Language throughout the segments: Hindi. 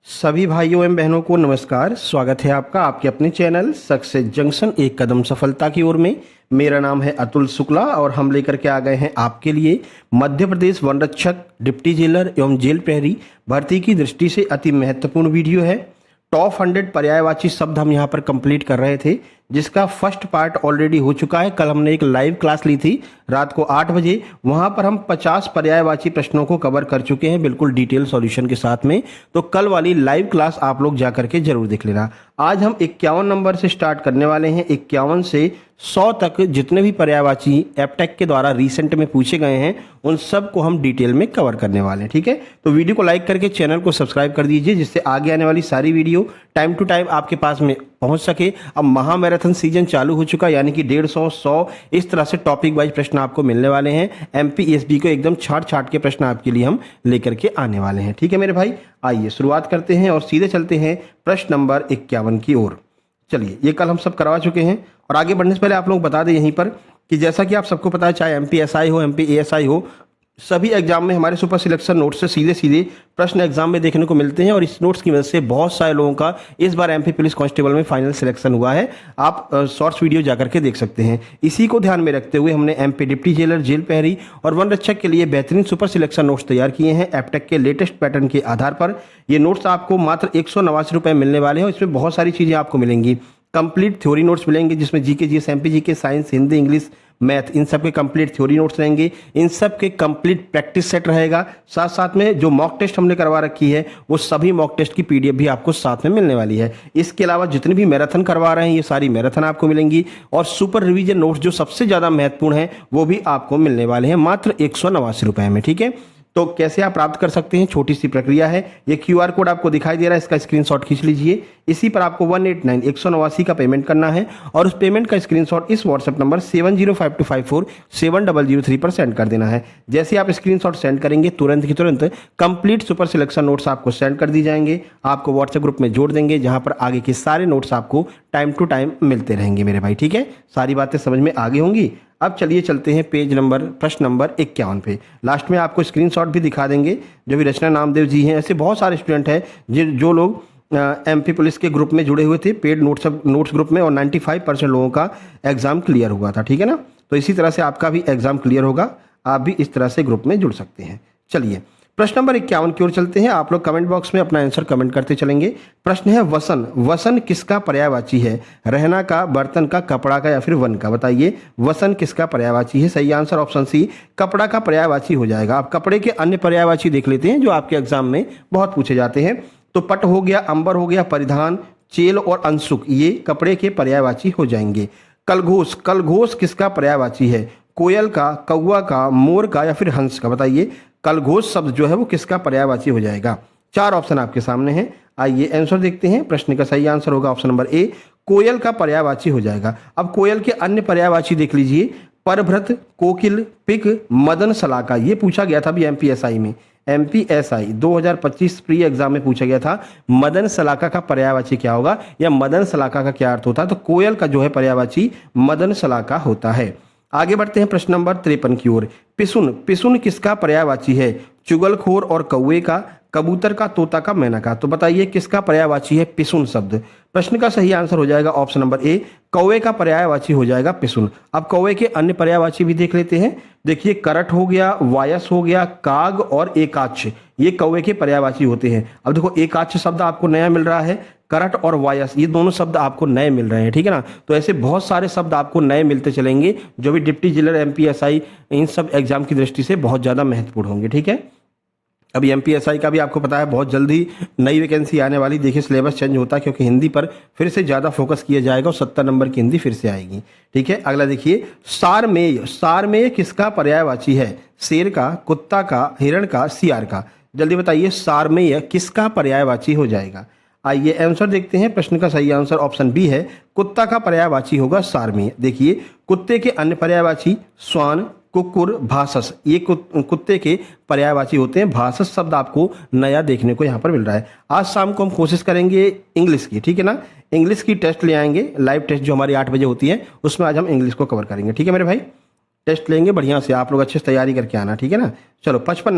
सभी भाइयों एवं बहनों को नमस्कार। स्वागत है आपका आपके अपने चैनल सक्सेस जंक्शन एक कदम सफलता की ओर में। मेरा नाम है अतुल शुक्ला और हम लेकर के आ गए हैं आपके लिए मध्य प्रदेश वन रक्षक, डिप्टी जेलर एवं जेल प्रहरी भर्ती की दृष्टि से अति महत्वपूर्ण वीडियो है। टॉप 100 पर्यायवाची शब्द हम यहाँ पर कंप्लीट कर रहे थे, जिसका फर्स्ट पार्ट ऑलरेडी हो चुका है। कल हमने एक लाइव क्लास ली थी रात को 8 बजे, वहां पर हम 50 पर्यायवाची प्रश्नों को कवर कर चुके हैं बिल्कुल डिटेल सॉल्यूशन के साथ में। तो कल वाली लाइव क्लास आप लोग जा करके जरूर देख लेना। आज हम 51 नंबर से स्टार्ट करने वाले हैं। 51 से 100 तक जितने भी पर्यायवाची एपटेक के द्वारा रिसेंट में पूछे गए हैं उन सब को हम डिटेल में कवर करने वाले हैं। ठीक है, तो वीडियो को लाइक करके चैनल को सब्सक्राइब कर दीजिए, जिससे आगे आने वाली सारी वीडियो टाइम टू टाइम आपके पास में पहुंच सके। अब महा मैराथन सीजन चालू हो चुका है, यानी कि 150, 100 इस तरह से टॉपिक वाइज प्रश्न आपको मिलने वाले हैं। एमपीएसबी को एकदम छाट छाट के प्रश्न आपके लिए हम लेकर के आने वाले हैं। ठीक है मेरे भाई, आइए शुरुआत करते हैं और सीधे चलते हैं प्रश्न नंबर 51 की ओर। चलिए, ये कल हम सब करवा चुके हैं और आगे बढ़ने से पहले आप लोग बता दें यहीं पर कि जैसा कि आप सबको पता है, चाहे एमपीएसआई हो, एमपीएएसआई हो, सभी एग्जाम में हमारे सुपर सिलेक्शन नोट्स से सीधे सीधे प्रश्न एग्जाम में देखने को मिलते हैं और इस नोट्स की वजह से बहुत सारे लोगों का इस बार एमपी पुलिस कांस्टेबल में फाइनल सिलेक्शन हुआ है। आप शॉर्ट्स वीडियो जाकर के देख सकते हैं। इसी को ध्यान में रखते हुए हमने एमपी डिप्टी जेलर, जेल प्रहरी और वन रक्षक के लिए बेहतरीन सुपर सिलेक्शन नोट्स तैयार किए हैं एपटेक के लेटेस्ट पैटर्न के आधार पर। ये नोट्स आपको मात्र 189 रुपये मिलने वाले हैं। इसमें बहुत सारी चीज़ें आपको मिलेंगी। कंप्लीट थ्योरी नोट्स मिलेंगे, जिसमें GK, GS, MP GK, science, Hindi, English, math, इन सब के कंप्लीट थ्योरी नोट्स रहेंगे। इन सब के कंप्लीट प्रैक्टिस सेट रहेगा। साथ साथ में जो मॉक टेस्ट हमने करवा रखी है वो सभी मॉक टेस्ट की पीडीएफ भी आपको साथ में मिलने वाली है। इसके अलावा जितने भी मैराथन करवा रहे हैं ये सारी मैराथन आपको मिलेंगी और सुपर रिवीजन नोट्स जो सबसे ज़्यादा महत्वपूर्ण है वो भी आपको मिलने वाले हैं मात्र 189 रुपये में। ठीक है, तो कैसे आप प्राप्त कर सकते हैं, छोटी सी प्रक्रिया है। ये क्यूआर कोड आपको दिखाई दे रहा है, इसका स्क्रीनशॉट खींच लीजिए। इसी पर आपको 189 का पेमेंट करना है और उस पेमेंट का स्क्रीनशॉट इस व्हाट्सएप नंबर 7052547003 पर सेंड कर देना है। जैसे आप स्क्रीनशॉट सेंड करेंगे तुरंत की तुरंत कंप्लीट सुपर सिलेक्शन नोट्स आपको सेंड कर दी जाएंगे। आपको व्हाट्सएप ग्रुप में जोड़ देंगे, जहां पर आगे के सारे नोट्स आपको टाइम टू टाइम मिलते रहेंगे मेरे भाई। ठीक है, सारी बातें समझ में आगे होंगी। अब चलिए चलते हैं प्रश्न नंबर 51 पे। लास्ट में आपको स्क्रीनशॉट भी दिखा देंगे। जो भी रचना नामदेव जी हैं, ऐसे बहुत सारे स्टूडेंट हैं जो लोग एमपी पुलिस के ग्रुप में जुड़े हुए थे, पेड नोट्स ग्रुप में, और 95% लोगों का एग्जाम क्लियर हुआ था। ठीक है ना, तो इसी तरह से आपका भी एग्जाम क्लियर होगा। आप भी इस तरह से ग्रुप में जुड़ सकते हैं। चलिए प्रश्न नंबर 51 की ओर चलते हैं। आप लोग कमेंट बॉक्स में अपना आंसर कमेंट करते चलेंगे। प्रश्न है वसन। वसन किसका पर्यायवाची है? रहना का, बर्तन का, कपड़ा का या फिर वन का? बताइए वसन किसका पर्यायवाची है। सही आंसर ऑप्शन सी, कपड़ा का पर्यायवाची हो जाएगा। आप कपड़े के अन्य पर्यायवाची देख लेते हैं जो आपके एग्जाम में बहुत पूछे जाते हैं। तो पट हो गया, अंबर हो गया, परिधान, चेल और अंशुक, ये कपड़े के पर्यायवाची हो जाएंगे। कलघोष। कलघोष किसका पर्यायवाची है? कोयल का, कौवा का, मोर का या फिर हंस का? बताइए कलघोष शब्द जो है वो किसका पर्यायवाची हो जाएगा? 4 ऑप्शन आपके सामने हैं। आइए आंसर देखते हैं। प्रश्न का सही आंसर होगा ऑप्शन नंबर ए, कोयल का पर्यायवाची हो जाएगा। अब कोयल के अन्य पर्यायवाची देख लीजिए। परभृत, कोकिल, पिक, मदन सलाका, ये पूछा गया था अभी एमपीएसआई में। एमपीएसआई 2025 प्री एग्जाम में पूछा गया था मदन सलाका का पर्यायवाची क्या होगा या मदन सलाका का क्या अर्थ होता है। तो कोयल का जो है पर्यायवाची मदन सलाका होता है। आगे बढ़ते हैं प्रश्न नंबर 53 की ओर। पिसुन। पिसुन किसका पर्यायवाची है? चुगलखोर और कौवे का, कबूतर का, तोता का, मैना का? तो बताइए किसका पर्यायवाची है पिसुन शब्द? प्रश्न का सही आंसर हो जाएगा ऑप्शन नंबर ए, कौवे का पर्यायवाची हो जाएगा पिसुन। अब कौवे के अन्य पर्यायवाची भी देख लेते हैं। देखिए करट हो गया, वायस हो गया, काग और एकाक्ष, ये कौवे के पर्यायवाची होते हैं। अब देखो एकाक्ष शब्द आपको नया मिल रहा है, करट और वायस ये दोनों शब्द आपको नए मिल रहे हैं। ठीक है ना, तो ऐसे बहुत सारे शब्द आपको नए मिलते चलेंगे जो भी डिप्टी जेलर, एमपीएसआई, इन सब एग्जाम की दृष्टि से बहुत ज़्यादा महत्वपूर्ण होंगे। ठीक है, अभी एमपीएसआई का भी आपको पता है बहुत जल्दी नई वैकेंसी आने वाली। देखिए सिलेबस चेंज होता है क्योंकि हिंदी पर फिर से ज़्यादा फोकस किया जाएगा और 70 नंबर की हिंदी फिर से आएगी। ठीक है, अगला देखिए सारमेय। सारमेय किसका पर्यायवाची है? शेर का, कुत्ता का, हिरण का, सियार का? जल्दी बताइए सारमेय किसका पर्यायवाची हो जाएगा? आइए आंसर देखते हैं। प्रश्न का सही आंसर ऑप्शन बी है, कुत्ता का पर्यायवाची होगा सारमेय। देखिए कुत्ते के अन्य पर्यायवाची स्वान, कुकुर, भासस, ये कुत्ते के पर्यायवाची होते हैं। भासस शब्द आपको नया देखने को यहाँ पर मिल रहा है। आज शाम को हम कोशिश करेंगे इंग्लिश की। ठीक है ना, इंग्लिश की टेस्ट ले आएंगे, लाइव टेस्ट जो हमारी 8 बजे होती है उसमें आज हम इंग्लिश को कवर करेंगे। ठीक है मेरे भाई, टेस्ट लेंगे बढ़िया से, आप लोग अच्छे से तैयारी करके आना। ठीक है ना, चलो 55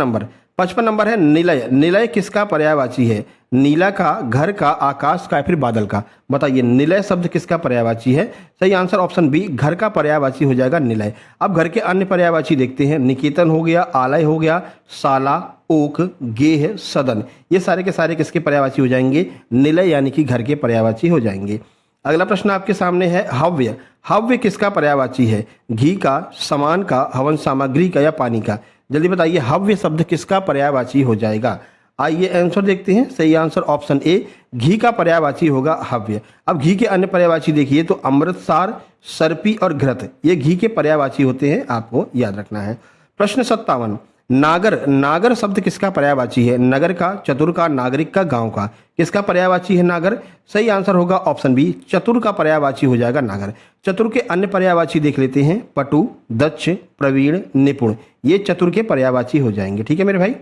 नंबर है निलय। निलय किसका पर्यायवाची है? नीला का, घर का, आकाश का या फिर बादल का। बताइए निलय शब्द किसका पर्यायवाची है? सही आंसर ऑप्शन बी, घर का पर्यायवाची हो जाएगा निलय। अब घर के अन्य पर्यायवाची देखते हैं। निकेतन हो गया, आलय हो गया, शाला, ओक, गेह, सदन, ये सारे के सारे किसके पर्यायवाची हो जाएंगे? निलय यानी कि घर के पर्यायवाची हो जाएंगे। अगला प्रश्न आपके सामने है हव्य। हव्य किसका पर्यायवाची है? घी का, समान का, हवन सामग्री का या पानी का? जल्दी बताइए हव्य शब्द किसका पर्यायवाची हो जाएगा? आइए आंसर देखते हैं। सही आंसर ऑप्शन ए, घी का पर्यायवाची होगा हव्य। अब घी के अन्य पर्यायवाची देखिए तो अमृतसार, सर्पी और घृत, ये घी के पर्यायवाची होते हैं, आपको याद रखना है। प्रश्न 57, नागर। नागर शब्द किसका पर्यायवाची है? नगर का, चतुर का, नागरिक का, गांव का? किसका पर्यायवाची है नागर? सही आंसर होगा ऑप्शन बी, चतुर का पर्यायवाची हो जाएगा नागर। चतुर के अन्य पर्यायवाची देख लेते हैं। पटु, दक्ष, प्रवीण, निपुण, ये चतुर के पर्यायवाची हो जाएंगे। ठीक है मेरे भाई,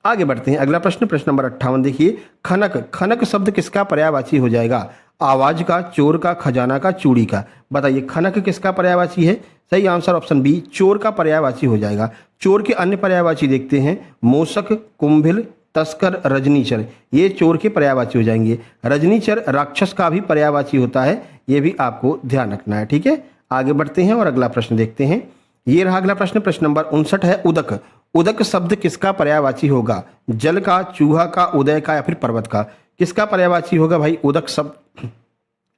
आगे बढ़ते हैं। अगला प्रश्न, प्रश्न नंबर 58 देखिए। खनक। खनक शब्द किसका पर्यायवाची हो जाएगा? आवाज का, चोर का, खजाना का, चूड़ी का? बताइए खनक किसका पर्यायवाची है? सही आंसर ऑप्शन बी, चोर का पर्यायवाची हो जाएगा। चोर के अन्य पर्यायवाची देखते हैं। मूषक, कुंभिल, तस्कर, रजनीचर, ये चोर के पर्यायवाची हो जाएंगे। रजनीचर राक्षस का भी पर्यायवाची होता है, ये भी आपको ध्यान रखना है। ठीक है, आगे बढ़ते हैं और अगला प्रश्न देखते हैं। ये रहा अगला प्रश्न, प्रश्न नंबर 59 है उदक। उदक शब्द किसका पर्यायवाची होगा? जल का, चूहा का, उदय का या फिर पर्वत का? किसका पर्यायवाची होगा भाई उदक शब्द?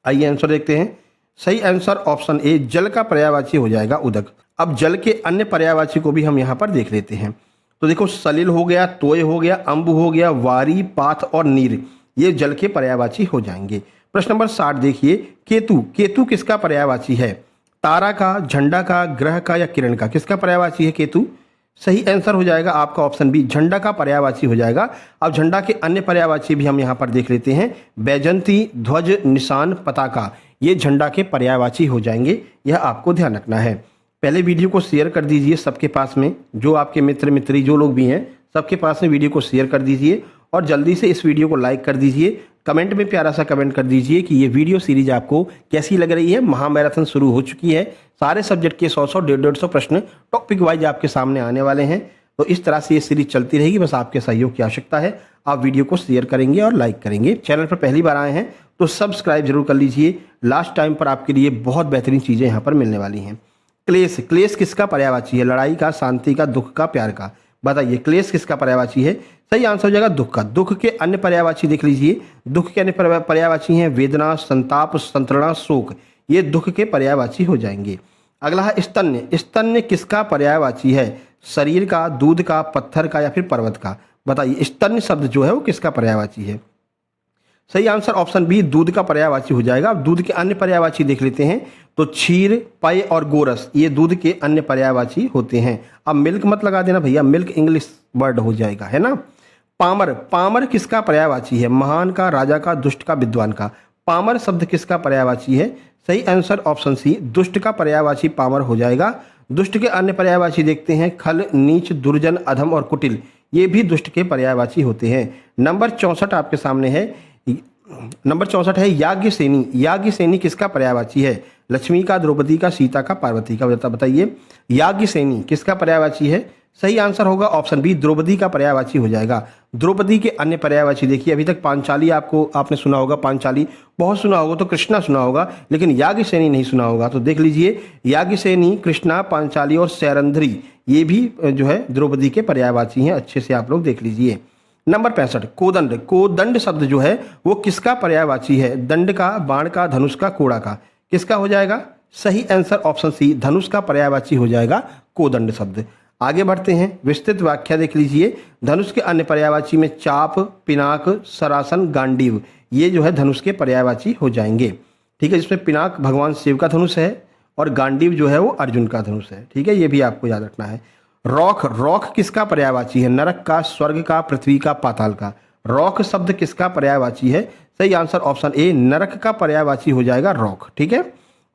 आइए आंसर देखते हैं। सही आंसर ऑप्शन ए, जल का पर्यायवाची हो जाएगा उदक। अब जल के अन्य पर्यायवाची को भी हम यहाँ पर देख लेते हैं। तो देखो सलिल हो गया, तोय हो गया, अम्ब हो गया, वारी, पाथ और नीर, ये जल के पर्यायवाची हो जाएंगे। प्रश्न नंबर 60 देखिए। केतु। केतु किसका पर्यायवाची है? तारा का, झंडा का, ग्रह का या किरण का? किसका पर्यायवाची है केतु? सही आंसर हो जाएगा आपका ऑप्शन बी, झंडा का पर्यायवाची हो जाएगा। अब झंडा के अन्य पर्यायवाची भी हम यहाँ पर देख लेते हैं। बैजंती, ध्वज, निशान, पताका, ये झंडा के पर्यायवाची हो जाएंगे, यह आपको ध्यान रखना है। पहले वीडियो को शेयर कर दीजिए सबके पास में, जो आपके मित्र मित्री जो लोग भी हैं सबके पास में वीडियो को शेयर कर दीजिए और जल्दी से इस वीडियो को लाइक कर दीजिए। कमेंट में प्यारा सा कमेंट कर दीजिए कि ये वीडियो सीरीज आपको कैसी लग रही है। महामैराथन शुरू हो चुकी है, सारे सब्जेक्ट के 100-100, 150-150 प्रश्न टॉपिक वाइज आपके सामने आने वाले हैं। तो इस तरह से ये सीरीज चलती रहेगी, बस आपके सहयोग की आवश्यकता है। आप वीडियो को शेयर करेंगे और लाइक करेंगे। चैनल पर पहली बार आए हैं तो सब्सक्राइब जरूर कर लीजिए। लास्ट टाइम पर आपके लिए बहुत बेहतरीन चीज़ें यहाँ पर मिलने वाली हैं। क्लेश। क्लेश किसका पर्यायवाची है? लड़ाई का, शांति का, दुख का, प्यार का? बताइए क्लेश किसका पर्यायवाची है? सही आंसर हो जाएगा दुख का। दुख के अन्य पर्यायवाची देख लीजिए। दुख के अन्य पर्यायवाची हैं वेदना, संताप, संतृणा, शोक, ये दुख के पर्यायवाची हो जाएंगे। अगला है स्तन्य। स्तन्य किसका पर्यायवाची है? शरीर का, दूध का, पत्थर का या फिर पर्वत का? बताइए स्तन्य शब्द जो है वो किसका पर्यायवाची है? सही आंसर ऑप्शन बी, दूध का पर्यायवाची हो जाएगा। अब दूध के अन्य पर्यायवाची देख लेते हैं। तो क्षीर, पेय और गोरस, ये दूध के अन्य पर्यायवाची होते हैं। अब मिल्क मत लगा देना भैया, मिल्क इंग्लिश वर्ड हो जाएगा, है ना। पामर। पामर किसका पर्यायवाची है? महान का, राजा का, दुष्ट का, विद्वान का? पामर शब्द किसका पर्यायवाची है? सही आंसर ऑप्शन सी, दुष्ट का पर्यायवाची पामर हो जाएगा। दुष्ट के अन्य पर्यायवाची देखते हैं। खल, नीच, दुर्जन, अधम और कुटिल, ये भी दुष्ट के पर्यायवाची होते हैं। नंबर 64 आपके सामने है। नंबर 64 है याज्ञसेनी। याज्ञसेनी किसका पर्यायवाची है? लक्ष्मी का, द्रौपदी का, सीता का, पार्वती का? बताइए याज्ञसेनी किसका पर्यायवाची है? सही आंसर होगा ऑप्शन बी, द्रौपदी का पर्यायवाची हो जाएगा। द्रौपदी के अन्य पर्यायवाची देखिए, अभी तक पांचाली आपने सुना होगा, पांचाली बहुत सुना होगा, तो कृष्णा सुना होगा, लेकिन याज्ञसेनी नहीं सुना होगा। तो देख लीजिए याज्ञसेनी, कृष्णा, पांचाली और सैरंध्री, ये भी जो है द्रौपदी के पर्यायवाची हैं। अच्छे से आप लोग देख लीजिए। नंबर 65 कोदंड। कोदंड शब्द जो है वो किसका पर्यायवाची है? दंड का, बाण का, धनुष का, कोड़ा का? किसका हो जाएगा? सही आंसर ऑप्शन सी, धनुष का पर्यायवाची हो जाएगा कोदंड शब्द। आगे बढ़ते हैं, विस्तृत व्याख्या देख लीजिए। धनुष के अन्य पर्यायवाची में चाप, पिनाक, सरासन, गांडीव, ये जो है धनुष के पर्यायवाची हो जाएंगे। ठीक है, जिसमें पिनाक भगवान शिव का धनुष है और गांडीव जो है वो अर्जुन का धनुष है। ठीक है, ये भी आपको याद रखना है। रौख। रौख किसका पर्यायवाची है? नरक का, स्वर्ग का, पृथ्वी का, पाताल का? रौख शब्द किसका पर्यायवाची है? सही आंसर ऑप्शन ए, नरक का पर्यायवाची हो जाएगा रौख। ठीक है,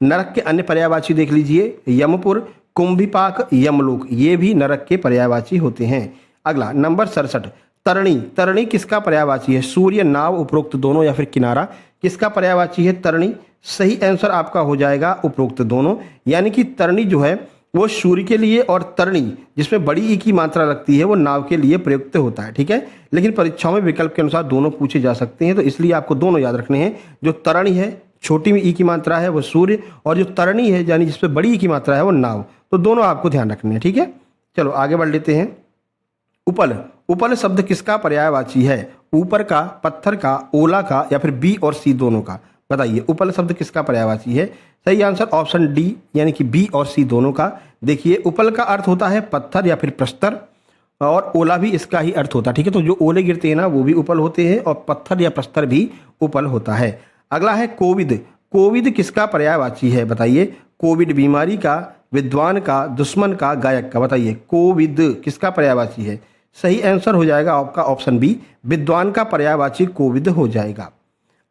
नरक के अन्य पर्यायवाची देख लीजिए। यमपुर, कुंभिपाक, यमलोक, ये भी नरक के पर्यायवाची होते हैं। अगला नंबर 67 तरणी। तरणी किसका पर्यायवाची है? सूर्य, नाव, उपरोक्त दोनों या फिर किनारा? किसका पर्यायवाची है तरणी? सही आंसर आपका हो जाएगा उपरोक्त दोनों, यानी कि तरणी जो है वो सूर्य के लिए, और तरणी जिसमें बड़ी ई की मात्रा लगती है वो नाव के लिए प्रयुक्त होता है। ठीक है, लेकिन परीक्षाओं में विकल्प के अनुसार दोनों पूछे जा सकते हैं, तो इसलिए आपको दोनों याद रखने हैं। जो तरणी है, छोटी में ई की मात्रा है, वो सूर्य, और जो तरणी है यानी जिसमें बड़ी ई की मात्रा है वो नाव, तो दोनों आपको ध्यान रखने हैं। ठीक है, चलो आगे बढ़ लेते हैं। उपल, उपल शब्द किसका पर्यायवाची है? ऊपर का, पत्थर का, ओला का, या फिर बी और सी दोनों का? बताइए, उपल शब्द किसका पर्यायवाची है? सही आंसर ऑप्शन डी यानी कि बी और सी दोनों का। देखिए, उपल का अर्थ होता है पत्थर या फिर प्रस्तर, और ओला भी इसका ही अर्थ होता है। ठीक है, तो जो ओले गिरते हैं ना वो भी उपल होते हैं, और पत्थर या प्रस्तर भी उपल होता है। अगला है कोविद, कोविद किसका पर्यायवाची है? बताइए, कोविड बीमारी का, विद्वान का, दुश्मन का, गायक का? बताइए, कोविद किसका पर्यायवाची है? सही आंसर हो जाएगा आपका ऑप्शन बी, विद्वान का पर्यायवाची कोविद हो जाएगा।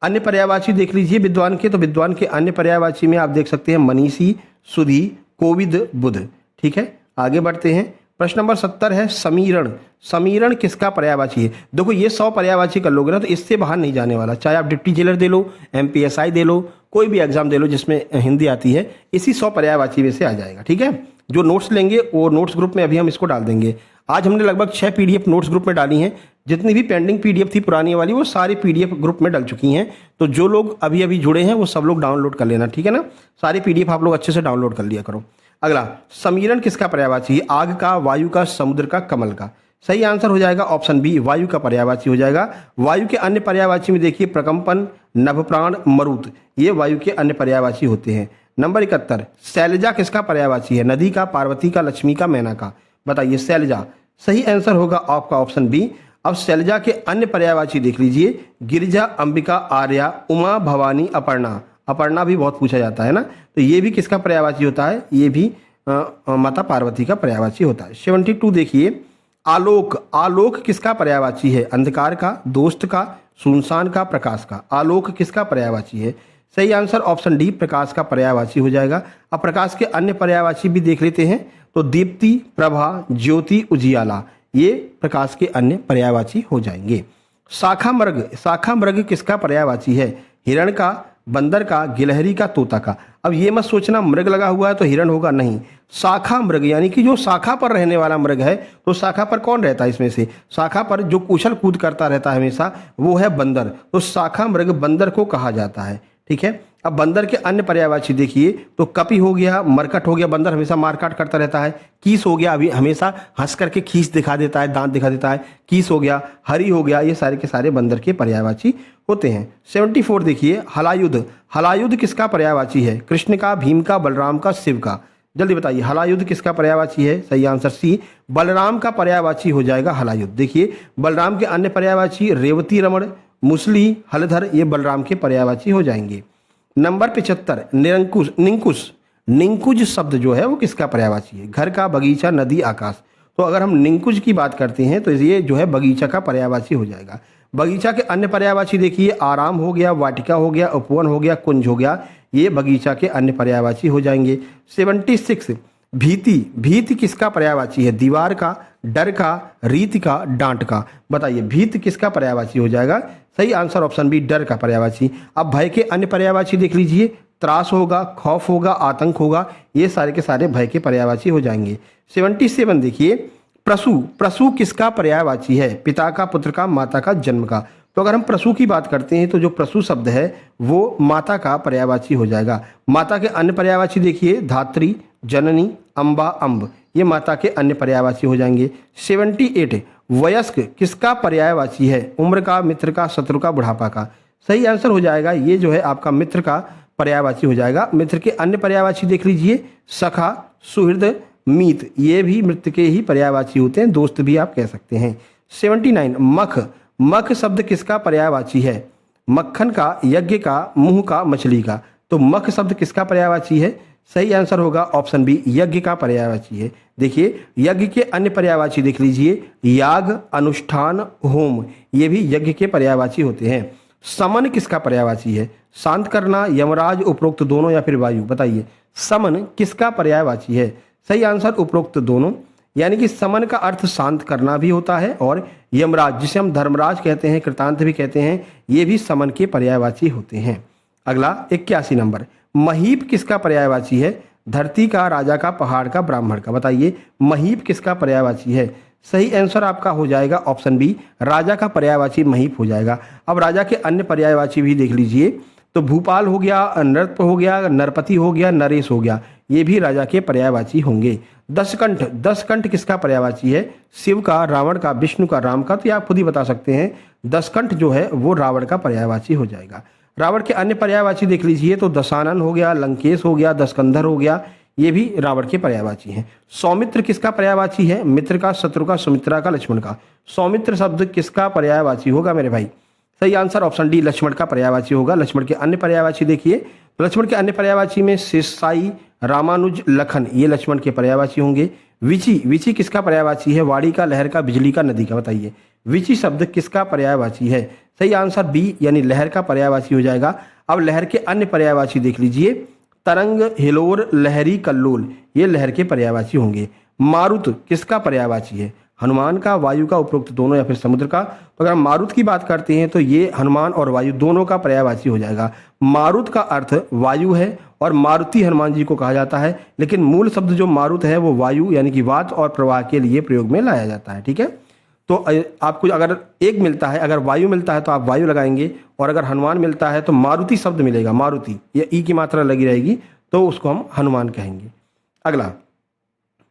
अन्य पर्यायवाची देख लीजिए विद्वान के, तो विद्वान के अन्य पर्यायवाची में आप देख सकते हैं मनीषी, सुधी, कोविद, बुध। ठीक है, आगे बढ़ते हैं। प्रश्न नंबर 70 है समीरण, समीरण किसका पर्यायवाची है? देखो, ये 100 पर्यायवाची कर लोगे ना तो इससे बाहर नहीं जाने वाला, चाहे आप डिप्टी जेलर दे लो, MPSI दे लो, कोई भी एग्जाम दे लो जिसमें हिंदी आती है, इसी 100 पर्यायवाची में से आ जाएगा। ठीक है, जो नोट्स लेंगे वो नोट्स ग्रुप में अभी हम इसको डाल देंगे। आज हमने लगभग 6 PDF नोट्स ग्रुप में डाली हैं, जितनी भी पेंडिंग PDF थी पुरानी वाली वो सारी PDF ग्रुप में डल चुकी हैं। तो जो लोग अभी अभी जुड़े हैं वो सब लोग डाउनलोड कर लेना, ठीक है ना, सारी PDF आप लोग अच्छे से डाउनलोड कर लिया करो। अगला, समीरण किसका पर्यायवाची है? आग का, वायु का, समुद्र का, कमल का? सही आंसर हो जाएगा ऑप्शन बी, वायु का पर्यायवाची हो जाएगा। वायु के अन्य पर्यायवाची में देखिए प्रकंपन, नभप्राण, मरुत, ये वायु के अन्य पर्यायवाची होते हैं। नंबर 71, शैलजा किसका पर्यायवाची है? नदी का, पार्वती का, लक्ष्मी का, मैना का? बताइए, शैलजा। सही आंसर होगा आपका ऑप्शन बी। अब शैलजा के अन्य पर्यायवाची देख लीजिए, गिरिजा, अंबिका, आर्या, उमा, भवानी, अपर्णा। अपर्णा भी बहुत पूछा जाता है ना, तो ये भी किसका पर्यायवाची होता है? ये भी माता पार्वती का पर्यायवाची होता है। 72 देखिए, आलोक, आलोक किसका पर्यायवाची है? अंधकार का, दोस्त का, सुनसान का, प्रकाश का? आलोक किसका पर्यायवाची है? सही आंसर ऑप्शन डी, प्रकाश का पर्यायवाची हो जाएगा। अब प्रकाश के अन्य पर्यायवाची भी देख लेते हैं, तो दीप्ति, प्रभा, ज्योति, उजियाला, ये प्रकाश के अन्य पर्यायवाची हो जाएंगे। शाखा मृग, शाखा मृग किसका पर्यायवाची है? हिरण का, बंदर का, गिलहरी का, तोता का? अब ये मत सोचना मृग लगा हुआ है तो हिरण होगा, नहीं, शाखा मृग यानी कि जो शाखा पर रहने वाला मृग है। तो शाखा पर कौन रहता है इसमें से? शाखा पर जो उछल कूद करता रहता है हमेशा, वो है बंदर, तो शाखा मृग बंदर को कहा जाता है। ठीक है, अब बंदर के अन्य पर्यायवाची देखिए, तो कपि हो गया, मरकट हो गया, बंदर हमेशा मारकाट करता रहता है। कीस हो गया, अभी हमेशा हंस करके खीस दिखा देता है, दांत दिखा देता है, कीस हो गया। हरी हो गया, ये सारे के सारे बंदर के पर्यायवाची होते हैं। 74 देखिए, हलायुध, हलायुध किसका पर्यायवाची है? कृष्ण का, भीम का, बलराम का, शिव का? जल्दी बताइए, हलायुध किसका पर्यायवाची है? सही आंसर सी, बलराम का पर्यायवाची हो जाएगा हलायुध। देखिए, बलराम के अन्य पर्यायवाची रेवती रमण, मुसली, हलधर, ये बलराम के पर्यायवाची हो जाएंगे। नंबर 75, निरंकुश, निंकुश, निंकुज शब्द जो है वो किसका पर्यायवाची है? घर का, बगीचा, नदी, आकाश? तो अगर हम निंकुज की बात करते हैं तो ये जो है बगीचा का पर्यायवाची हो जाएगा। बगीचा के अन्य पर्यायवाची देखिए, आराम हो गया, वाटिका हो गया, उपवन हो गया, कुंज हो गया, ये बगीचा के अन्य पर्यायवाची हो जाएंगे। 76, भीति, भीति किसका पर्यायवाची है? दीवार का, डर का, रीत का, डांट का? बताइए, भीत किसका पर्यायवाची हो जाएगा? सही आंसर ऑप्शन बी, डर का पर्यायवाची। अब भय के अन्य पर्यायवाची देख लीजिए, त्रास होगा, खौफ होगा, आतंक होगा, ये सारे के सारे भय के पर्यायवाची हो जाएंगे। 77 देखिए, प्रसू, प्रसू किसका पर्यायवाची है? पिता का, पुत्र का, माता का, जन्म का? तो अगर हम प्रसू की बात करते हैं तो जो प्रसू शब्द है वो माता का पर्यायवाची हो जाएगा। माता के अन्य पर्यायवाची देखिए, धात्री, जननी, अम्बा, अम्ब, ये माता के अन्य पर्यायवाची हो जाएंगे। 78, वयस्क किसका पर्यायवाची है? उम्र का, मित्र का, शत्रु का, बुढ़ापा का? सही आंसर हो जाएगा ये जो है आपका मित्र का पर्यायवाची हो जाएगा। मित्र के अन्य पर्यायवाची देख लीजिए, सखा, सुहृद, मीत, ये भी मित्र के ही पर्यायवाची होते हैं, दोस्त भी आप कह सकते हैं। 79, मख, मख शब्द किसका पर्यायवाची है? मक्खन का, यज्ञ का, मुंह का, मछली का? तो मख शब्द किसका पर्यायवाची है? सही आंसर होगा ऑप्शन बी, यज्ञ का पर्यायवाची है। देखिए, यज्ञ के अन्य पर्यायवाची देख लीजिए, याग, अनुष्ठान, होम, ये भी यज्ञ के पर्यायवाची होते हैं। समन किसका पर्यायवाची है? शांत करना, यमराज, उपरोक्त दोनों, या फिर वायु? बताइए, समन किसका पर्यायवाची है? सही आंसर उपरोक्त दोनों, यानी कि समन का अर्थ शांत करना भी होता है, और यमराज जिसे हम धर्मराज कहते हैं, कृतांत भी कहते हैं, ये भी समन के पर्यायवाची होते हैं। अगला 81 नंबर, महीप किसका पर्यायवाची है? धरती का, राजा का, पहाड़ का, ब्राह्मण का। बताइए महीप किसका पर्यायवाची है? सही आंसर आपका हो जाएगा ऑप्शन बी, राजा का पर्यायवाची महीप हो जाएगा। अब राजा के अन्य पर्यायवाची भी देख लीजिए, तो भूपाल हो गया, नृप हो गया, नरपति हो गया, नरेश हो गया, ये भी राजा के पर्यायवाची होंगे। दशकंठ, दशकंठ किसका पर्यायवाची है? शिव का, रावण का, विष्णु का, राम का। तो ये आप खुद ही बता सकते हैं, दशकंठ जो है वो रावण का पर्यायवाची हो जाएगा। रावण के अन्य पर्यायवाची देख लीजिए, तो दशानन हो गया, लंकेश हो गया, दशकंधर हो गया, ये भी रावण के पर्यायवाची हैं। सौमित्र किसका पर्यायवाची है? मित्र का, शत्रु का, सुमित्रा का, लक्ष्मण का। सौमित्र शब्द किसका पर्यायवाची होगा मेरे भाई? सही आंसर ऑप्शन डी, लक्ष्मण का पर्यायवाची होगा। लक्ष्मण के अन्य पर्यायवाची देखिए, लक्ष्मण के अन्य पर्यायवाची में शेषशायी, रामानुज, लखन, ये लक्ष्मण के पर्यायवाची होंगे। विचि, विचि किसका पर्यायवाची है? वाड़ी का, लहर का, बिजली का, नदी का। बताइए विचि शब्द किसका पर्यायवाची है? सही आंसर बी, यानी लहर का पर्यायवाची हो जाएगा। अब लहर के अन्य पर्यायवाची देख लीजिए, तरंग, हिलोर, लहरी, कल्लोल, ये लहर के पर्यायवाची होंगे। मारुत किसका पर्यायवाची है? हनुमान का, वायु का, उपरोक्त दोनों, या फिर समुद्र का। तो अगर हम मारुत की बात करते हैं तो ये हनुमान और वायु दोनों का पर्यायवाची हो जाएगा। मारुत का अर्थ वायु है और मारुति हनुमान जी को कहा जाता है, लेकिन मूल शब्द जो मारुत है वो वायु यानी कि वात और प्रवाह के लिए प्रयोग में लाया जाता है। ठीक है, तो आपको अगर एक मिलता है, अगर वायु मिलता है तो आप वायु लगाएंगे, और अगर हनुमान मिलता है तो मारुति शब्द मिलेगा, मारुति, ये ई की मात्रा लगी रहेगी, तो उसको हम हनुमान कहेंगे। अगला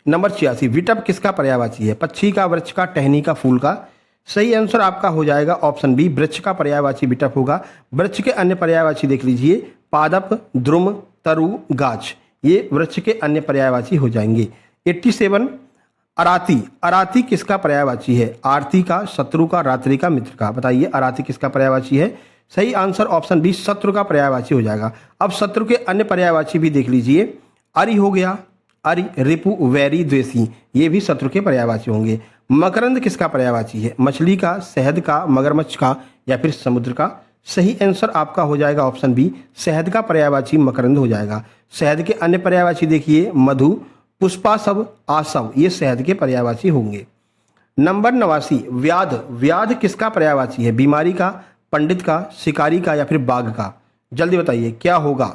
नंबर 86, विटप किसका पर्यायवाची है? पक्षी का, वृक्ष का, टहनी का, फूल का। सही आंसर आपका हो जाएगा ऑप्शन बी, वृक्ष का पर्यायवाची विटप होगा। वृक्ष के अन्य पर्यायवाची देख लीजिए, पादप, द्रुम, तरु, गाछ, ये वृक्ष के अन्य पर्यायवाची हो जाएंगे। 87, अराती, अराती किसका पर्यायवाची है? आरती का, शत्रु का, रात्रि का, मित्र का। बताइए अराती किसका पर्यायवाची है? सही आंसर ऑप्शन बी, शत्रु का पर्यायवाची हो जाएगा। अब शत्रु के अन्य पर्यायवाची भी देख लीजिए, अरि हो गया, अरि, रिपु, वैरी, द्वेषी, ये भी शत्रु के पर्यायवाची होंगे। मकरंद किसका पर्यायवाची है? मछली का, शहद का, मगरमच्छ का, या फिर समुद्र का। सही आंसर आपका हो जाएगा ऑप्शन बी, शहद का पर्यायवाची मकरंद हो जाएगा। शहद के अन्य पर्यायवाची देखिए, मधु, पुष्पाशव, आशव, ये शहद के पर्यायवाची होंगे। नंबर 89, व्याध, व्याध किसका पर्यायवाची है? बीमारी का, पंडित का, शिकारी का, या फिर बाघ का। जल्दी बताइए क्या होगा?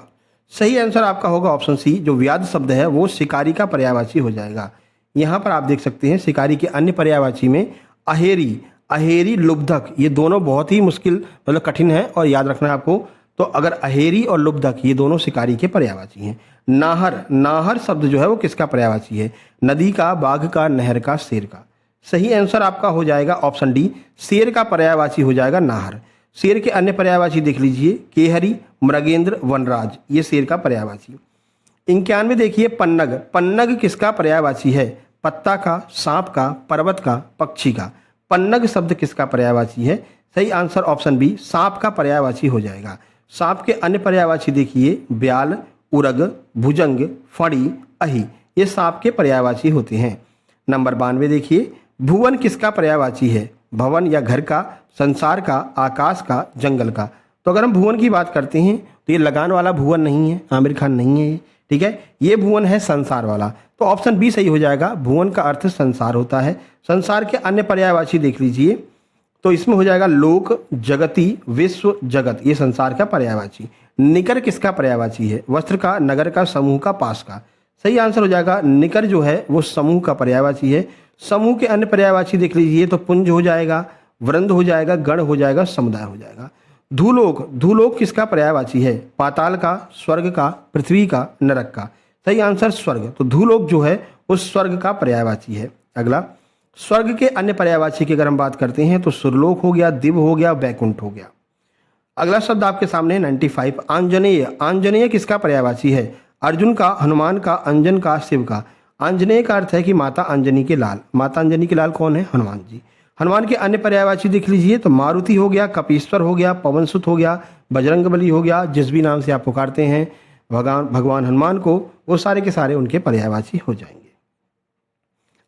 सही आंसर आपका होगा ऑप्शन सी, जो व्याध शब्द है वो शिकारी का पर्यायवाची हो जाएगा। यहाँ पर आप देख सकते हैं शिकारी के अन्य पर्यायवाची में अहेरी, अहेरी, लुब्धक, ये दोनों बहुत ही मुश्किल मतलब कठिन है और याद रखना है आपको। तो अगर अहेरी और लुब्धक ये दोनों शिकारी के पर्यायवाची हैं। नाहर, नाहर शब्द जो है वो किसका पर्यायवाची है? नदी का, बाघ का, नहर का, शेर का। सही आंसर आपका हो जाएगा ऑप्शन डी, शेर का पर्यायवाची हो जाएगा नाहर। शेर के अन्य पर्यायवाची देख लीजिए, केहरी, मृगेंद्र, वनराज, ये शेर का पर्यायवाची। 91 देखिए, पन्नग, पन्नग किसका पर्यायवाची है? पत्ता का, सांप का, पर्वत का, पक्षी का। पन्नग शब्द किसका पर्यायवाची है? सही आंसर ऑप्शन बी, सांप का पर्यायवाची हो जाएगा। सांप के अन्य पर्यायवाची देखिए, ब्याल, उरग, भुजंग, फणी, अहि, ये सांप के पर्यायवाची होते हैं। नंबर 92 देखिए, भुवन किसका पर्यायवाची है? भवन या घर का, संसार का, आकाश का, जंगल का। तो अगर हम भुवन की बात करते हैं तो ये लगान वाला भुवन नहीं है, आमिर खान नहीं है ये, ठीक है, ये भुवन है संसार वाला। तो ऑप्शन बी सही हो जाएगा, भुवन का अर्थ संसार होता है। संसार के अन्य पर्यायवाची देख लीजिए, तो इसमें हो जाएगा लोक, जगती, विश्व, जगत, ये संसार का पर्यायवाची। निकर किसका पर्यायवाची है? वस्त्र का, नगर का, समूह का, पास का। सही आंसर हो जाएगा निकर जो है वो समूह का पर्यायवाची है। समूह के अन्य पर्यायवाची देख लीजिए, तो पुंज हो जाएगा, वृंद हो जाएगा, गण हो जाएगा, समुदाय हो जाएगा। धूलोक, धूलोक किसका पर्यायवाची है? पाताल का, स्वर्ग का, पृथ्वी का, नरक का। सही आंसर स्वर्ग, तो धूलोक जो है वो स्वर्ग का पर्यायवाची है। अगला, स्वर्ग के अन्य पर्यायवाची की अगर हम बात करते हैं तो सुरलोक हो गया, दिव्य हो गया, वैकुंठ हो गया। अगला शब्द आपके सामने है 95, आंजनेय, आंजनेय किसका पर्यायवाची है? अर्जुन का, हनुमान का, अंजन का, शिव का। आंजनेय का अर्थ है कि माता अंजनी के लाल। माता अंजनी के लाल कौन है? हनुमान जी। हनुमान के अन्य पर्यायवाची देख लीजिए, तो मारुति हो गया, कपीश्वर हो गया, पवनसुत हो गया, बजरंगबली हो गया, जिस भी नाम से आप पुकारते हैं भगवान हनुमान को, वो सारे के सारे उनके पर्यायवाची हो जाएंगे।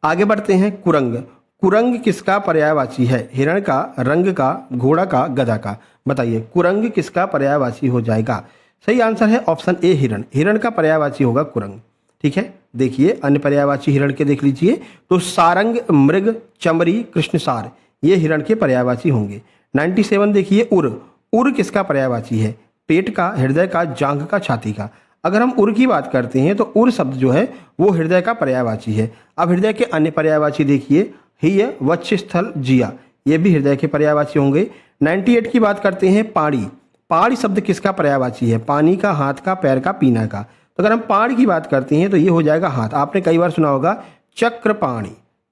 आगे बढ़ते हैं, कुरंग, कुरंग किसका पर्यायवाची है? हिरण का, रंग का, घोड़ा का, गधा का। बताइए कुरंग किसका पर्यायवाची हो जाएगा? सही आंसर है ऑप्शन ए, हिरण। हिरण का पर्यायवाची होगा कुरंग। ठीक है, देखिए अन्य पर्यायवाची हिरण के देख लीजिए, तो सारंग, मृग, चमरी, कृष्णसार, ये हिरण के पर्यायवाची होंगे। 97 देखिए, उर, उर किसका पर्यायवाची है? पेट का, हृदय का, जांघ का, छाती का। अगर हम उर की बात करते हैं तो उर शब्द जो है वो हृदय का पर्यायवाची है। अब हृदय के अन्य पर्यायवाची देखिए, हिय, वक्षस्थल, जिया, ये भी हृदय के पर्यायवाची होंगे। 98 की बात करते हैं, पाणी। पाणी शब्द किसका पर्यायवाची है? पानी का, हाथ का, पैर का, पीना का। तो अगर हम पाणी की बात करते हैं तो ये हो जाएगा हाथ। आपने कई बार सुना होगा चक्रपाणी,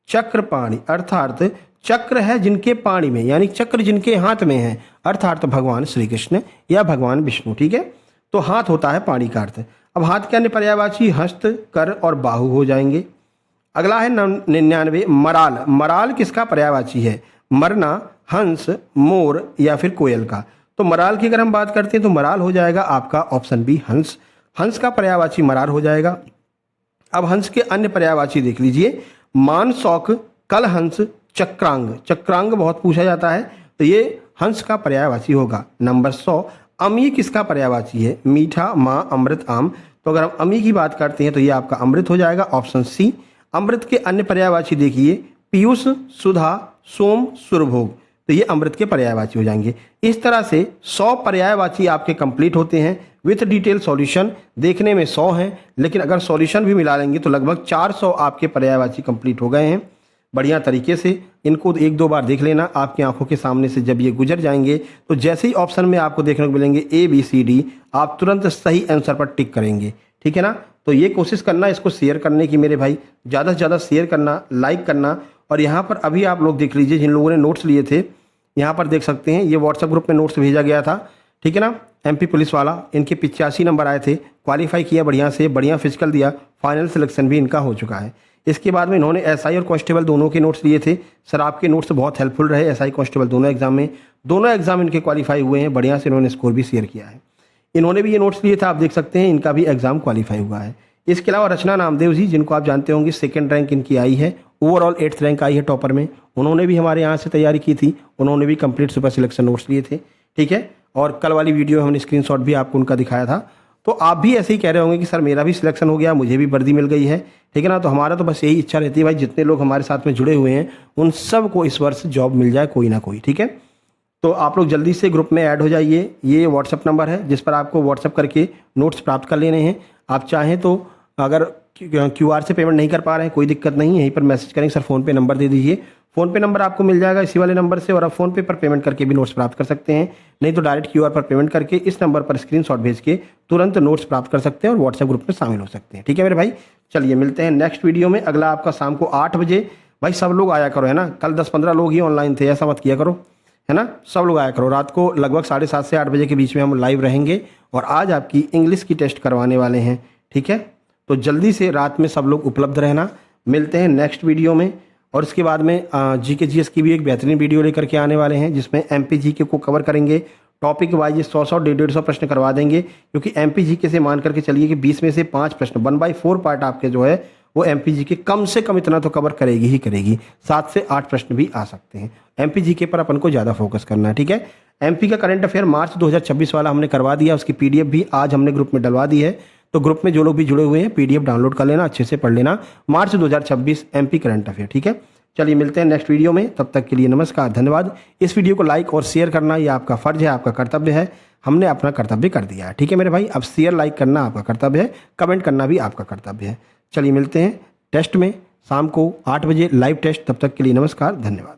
चक्रपाणी अर्थात चक्र है जिनके पाणी में, यानी चक्र जिनके हाथ में है, अर्थात भगवान श्री कृष्ण या भगवान विष्णु। ठीक है, तो हाथ होता है पाणी का अर्थ। अब हाथ के अन्य पर्यायवाची हस्त, कर और बाहु हो जाएंगे। अगला है 99, मराल। मराल किसका पर्यायवाची है? मरना, हंस, मोर या फिर कोयल का। तो मराल की अगर हम बात करते हैं तो मराल हो जाएगा आपका ऑप्शन बी, हंस। हंस का पर्यायवाची मराल हो जाएगा। अब हंस के अन्य पर्यायवाची देख लीजिए, मान, शौक, कलहंस, चक्रांग। चक्रांग बहुत पूछा जाता है, तो ये हंस का पर्यायवाची होगा। नंबर 100, अमी किसका पर्यायवाची है? मीठा, माँ, अमृत, आम। तो अगर हम अमी की बात करते हैं तो ये आपका अमृत हो जाएगा, ऑप्शन सी। अमृत के अन्य पर्यायवाची देखिए, पीयूष, सुधा, सोम, सुरभोग। तो ये अमृत के पर्यायवाची हो जाएंगे। इस तरह से 100 पर्यायवाची आपके कंप्लीट होते हैं विथ डिटेल सॉल्यूशन। देखने में 100 हैं, लेकिन अगर सॉल्यूशन भी मिला लेंगे तो लगभग 400 आपके पर्यायवाची कंप्लीट हो गए हैं बढ़िया तरीके से। इनको 1-2 बार देख लेना, आपकी आंखों के सामने से जब ये गुजर जाएंगे तो जैसे ही ऑप्शन में आपको देखने को मिलेंगे ABCD, आप तुरंत सही आंसर पर टिक करेंगे। ठीक है ना? तो ये कोशिश करना इसको शेयर करने की मेरे भाई, ज़्यादा से ज़्यादा शेयर करना, लाइक करना। और यहाँ पर अभी आप लोग देख लीजिए, जिन लोगों ने नोट्स लिए थे, यहाँ पर देख सकते हैं, ये व्हाट्सएप ग्रुप में नोट्स भेजा गया था। ठीक है ना? MP पुलिस वाला, इनके 85 नंबर आए थे, क्वालिफाई किया बढ़िया से, बढ़िया फिजिकल दिया, फाइनल सिलेक्शन भी इनका हो चुका है। इसके बाद में इन्होंने SI और कांस्टेबल दोनों के नोट्स लिए थे। सर आपके नोट्स बहुत हेल्पफुल रहे SI कांस्टेबल दोनों एग्जाम में, दोनों एग्जाम इनके क्वालिफाई हुए हैं, बढ़िया से इन्होंने स्कोर भी शेयर किया है। इन्होंने भी ये नोट्स लिए थे, आप देख सकते हैं, इनका भी एग्जाम क्वालिफाई हुआ है। इसके अलावा रचना नामदेव जी, जिनको आप जानते होंगे, 2nd रैंक इनकी आई है, ओवरऑल 8th रैंक आई है टॉपर में। उन्होंने भी हमारे यहाँ से तैयारी की थी, उन्होंने भी कंप्लीट सुपर सिलेक्शन नोट्स लिए थे। ठीक है, और कल वाली वीडियो हमने स्क्रीनशॉट भी आपको उनका दिखाया था। तो आप भी ऐसे ही कह रहे होंगे कि सर मेरा भी सिलेक्शन हो गया, मुझे भी वर्दी मिल गई है। ठीक है ना? तो हमारा तो बस यही इच्छा रहती है भाई, जितने लोग हमारे साथ में जुड़े हुए हैं उन सबको इस वर्ष जॉब मिल जाए कोई ना कोई। ठीक है, तो आप लोग जल्दी से ग्रुप में ऐड हो जाइए। ये व्हाट्सअप नंबर है जिस पर आपको व्हाट्सअप करके नोट्स प्राप्त कर लेने हैं। आप चाहें तो अगर QR से पेमेंट नहीं कर पा रहे हैं, कोई दिक्कत नहीं है, यहीं पर मैसेज करेंगे, सर फ़ोन पे नंबर दे दीजिए। फ़ोन पे नंबर आपको मिल जाएगा इसी वाले नंबर से, और आप फ़ोन पे पर पेमेंट करके भी नोट्स प्राप्त कर सकते हैं। नहीं तो डायरेक्ट QR पर पेमेंट करके इस नंबर पर स्क्रीनशॉट भेज के तुरंत नोट्स प्राप्त कर सकते हैं और व्हाट्सएप ग्रुप में शामिल हो सकते हैं। ठीक है मेरे भाई, चलिए मिलते हैं नेक्स्ट वीडियो में। अगला आपका शाम को 8 बजे। भाई सब लोग आया करो, है ना? कल 10-15 लोग ही ऑनलाइन थे, ऐसा मत किया करो, है ना? सब लोग आया करो। रात को लगभग 7:30 से 8 बजे के बीच में हम लाइव रहेंगे, और आज आपकी इंग्लिश की टेस्ट करवाने वाले हैं। ठीक है, तो जल्दी से रात में सब लोग उपलब्ध रहना। मिलते हैं नेक्स्ट वीडियो में, और इसके बाद में GK GS की भी एक बेहतरीन वीडियो लेकर के आने वाले हैं, जिसमें MP GK को कवर करेंगे। टॉपिक वाइज 100-100, 150-150 प्रश्न करवा देंगे, क्योंकि MP GK से मान करके चलिए कि 20 में से 5 प्रश्न, 1/4 पार्ट आपके जो है वो MP GK कम से कम इतना तो कवर करेगी ही करेगी। 7 से 8 प्रश्न भी आ सकते हैं। MP GK पर अपन को ज़्यादा फोकस करना है। ठीक है, MP का करंट अफेयर मार्च 2026 वाला हमने करवा दिया, उसकी PDF भी आज हमने ग्रुप में डलवा दी है। तो ग्रुप में जो लोग भी जुड़े हुए हैं PDF डाउनलोड कर लेना, अच्छे से पढ़ लेना, मार्च 2026 MP करंट अफेयर। ठीक है, चलिए मिलते हैं नेक्स्ट वीडियो में, तब तक के लिए नमस्कार, धन्यवाद। इस वीडियो को लाइक और शेयर करना ये आपका फर्ज है, आपका कर्तव्य है। हमने अपना कर्तव्य कर दिया है। ठीक है मेरे भाई, अब शेयर लाइक करना आपका कर्तव्य है, कमेंट करना भी आपका कर्तव्य है। चलिए मिलते हैं टेस्ट में शाम को 8 बजे लाइव टेस्ट, तब तक के लिए नमस्कार, धन्यवाद।